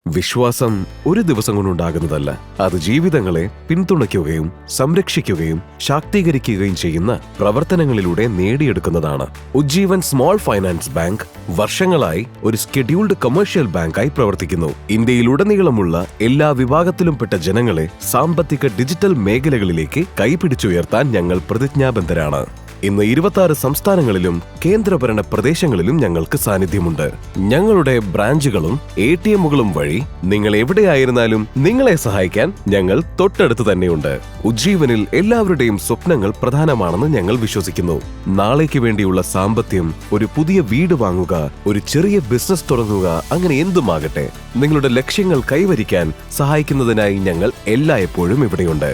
വിശ്വാസം ഒരു ദിവസം കൊണ്ടുണ്ടാകുന്നതല്ല. അത് ജീവിതങ്ങളെ പിന്തുണയ്ക്കുകയും സംരക്ഷിക്കുകയും ശാക്തീകരിക്കുകയും ചെയ്യുന്ന പ്രവർത്തനങ്ങളിലൂടെ നേടിയെടുക്കുന്നതാണ്. ഉജ്ജീവൻ സ്മോൾ ഫൈനാൻസ് ബാങ്ക് വർഷങ്ങളായി ഒരു സ്കെഡ്യൂൾഡ് കൊമേഴ്ഷ്യൽ ബാങ്കായി പ്രവർത്തിക്കുന്നു. ഇന്ത്യയിലുടനീളമുള്ള എല്ലാ വിഭാഗത്തിലും പെട്ട ജനങ്ങളെ സാമ്പത്തിക ഡിജിറ്റൽ മേഖലകളിലേക്ക് കൈപിടിച്ചുയർത്താൻ ഞങ്ങൾ പ്രതിജ്ഞാബദ്ധരാണ്. ഇന്ന് 26 സംസ്ഥാനങ്ങളിലും കേന്ദ്രഭരണ പ്രദേശങ്ങളിലും ഞങ്ങൾക്ക് സാന്നിധ്യമുണ്ട്. ഞങ്ങളുടെ ബ്രാഞ്ചുകളും ATMകളും വഴി നിങ്ങൾ എവിടെയായിരുന്നാലും നിങ്ങളെ സഹായിക്കാൻ ഞങ്ങൾ തൊട്ടടുത്ത് തന്നെയുണ്ട്. ഉജ്ജീവനിൽ എല്ലാവരുടെയും സ്വപ്നങ്ങൾ പ്രധാനമാണെന്ന് ഞങ്ങൾ വിശ്വസിക്കുന്നു. നാളേക്ക് വേണ്ടിയുള്ള സാമ്പത്തികം, ഒരു പുതിയ വീട് വാങ്ങുക, ഒരു ചെറിയ ബിസിനസ് തുടങ്ങുക, അങ്ങനെ എന്തുമാകട്ടെ, നിങ്ങളുടെ ലക്ഷ്യങ്ങൾ കൈവരിക്കാൻ സഹായിക്കുന്നതിനായി ഞങ്ങൾ എല്ലായ്പ്പോഴും ഇവിടെയുണ്ട്.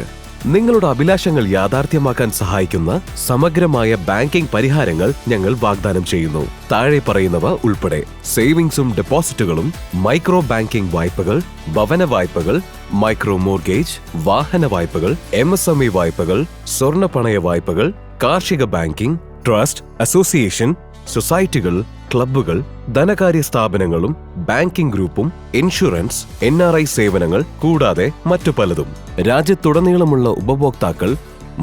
നിങ്ങളുടെ അഭിലാഷങ്ങൾ യാഥാർത്ഥ്യമാക്കാൻ സഹായിക്കുന്ന സമഗ്രമായ ബാങ്കിംഗ് പരിഹാരങ്ങൾ ഞങ്ങൾ വാഗ്ദാനം ചെയ്യുന്നു. താഴെ പറയുന്നവ ഉൾപ്പെടെ: സേവിങ്സും ഡെപ്പോസിറ്റുകളും, മൈക്രോ ബാങ്കിംഗ് വായ്പകൾ, ഭവന വായ്പകൾ, മൈക്രോ മോർഗേജ്, വാഹന വായ്പകൾ, MSME വായ്പകൾ, സ്വർണ്ണ പണയ വായ്പകൾ, കാർഷിക ബാങ്കിംഗ്, ട്രസ്റ്റ്, അസോസിയേഷൻ, സൊസൈറ്റികൾ, ക്ലബ്ബുകൾ, ധനകാര്യ സ്ഥാപനങ്ങളും ബാങ്കിംഗ് ഗ്രൂപ്പും, ഇൻഷുറൻസ്, NRI സേവനങ്ങൾ, കൂടാതെ മറ്റു പലതും. രാജ്യത്തുടനീളമുള്ള ഉപഭോക്താക്കൾ,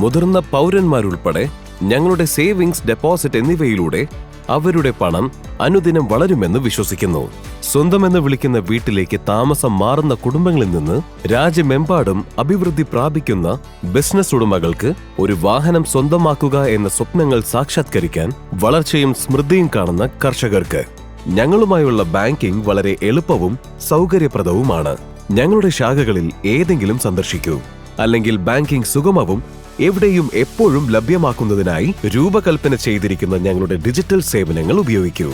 മുതിർന്ന പൗരന്മാരുൾപ്പെടെ ഞങ്ങളുടെ സേവിങ്സ്, ഡെപ്പോസിറ്റ് എന്നിവയിലൂടെ അവരുടെ പണം അനുദിനം വളരുമെന്ന് വിശ്വസിക്കുന്നു. സ്വന്തമെന്ന് വിളിക്കുന്ന വീട്ടിലേക്ക് താമസം മാറുന്ന കുടുംബങ്ങളിൽ നിന്ന് രാജ്യമെമ്പാടും അഭിവൃദ്ധി പ്രാപിക്കുന്ന ബിസിനസ് ഉടമകൾക്ക്, ഒരു വാഹനം സ്വന്തമാക്കുക എന്ന സ്വപ്നങ്ങൾ സാക്ഷാത്കരിക്കാൻ വളർച്ചയും സമൃദ്ധിയും കാണുന്ന കർഷകർക്ക് ഞങ്ങളുമായുള്ള ബാങ്കിംഗ് വളരെ എളുപ്പവും സൗകര്യപ്രദവുമാണ്. ഞങ്ങളുടെ ശാഖകളിൽ ഏതെങ്കിലും സന്ദർശിക്കൂ. അല്ലെങ്കിൽ ബാങ്കിംഗ് സുഗമവും എവിടെയും എപ്പോഴും ലഭ്യമാക്കുന്നതിനായി രൂപകൽപ്പന ചെയ്തിരിക്കുന്ന ഞങ്ങളുടെ ഡിജിറ്റൽ സേവനങ്ങൾ ഉപയോഗിക്കൂ.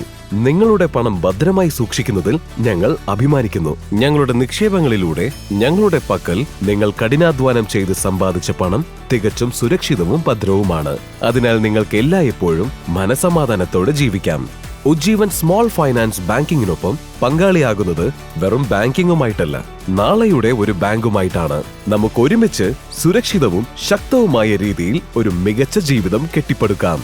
നിങ്ങളുടെ പണം ഭദ്രമായി സൂക്ഷിക്കുന്നതിൽ ഞങ്ങൾ അഭിമാനിക്കുന്നു. ഞങ്ങളുടെ നിക്ഷേപങ്ങളിലൂടെ ഞങ്ങളുടെ പക്കൽ നിങ്ങൾ കഠിനാധ്വാനം ചെയ്ത് സമ്പാദിച്ച പണം തികച്ചും സുരക്ഷിതവും ഭദ്രവുമാണ്. അതിനാൽ നിങ്ങൾക്ക് എല്ലായ്പ്പോഴും മനസമാധാനത്തോടെ ജീവിക്കാം. ഉജ്ജീവൻ സ്മോൾ ഫൈനാൻസ് ബാങ്കിങ്ങിനൊപ്പം പങ്കാളിയാകുന്നത് വെറും ബാങ്കിങ്ങുമായിട്ടല്ല, നാളെയുടെ ഒരു ബാങ്കുമായിട്ടാണ്. നമുക്ക് ഒരുമിച്ച് സുരക്ഷിതവും ശക്തവുമായ രീതിയിൽ ഒരു മികച്ച ജീവിതം കെട്ടിപ്പടുക്കാം.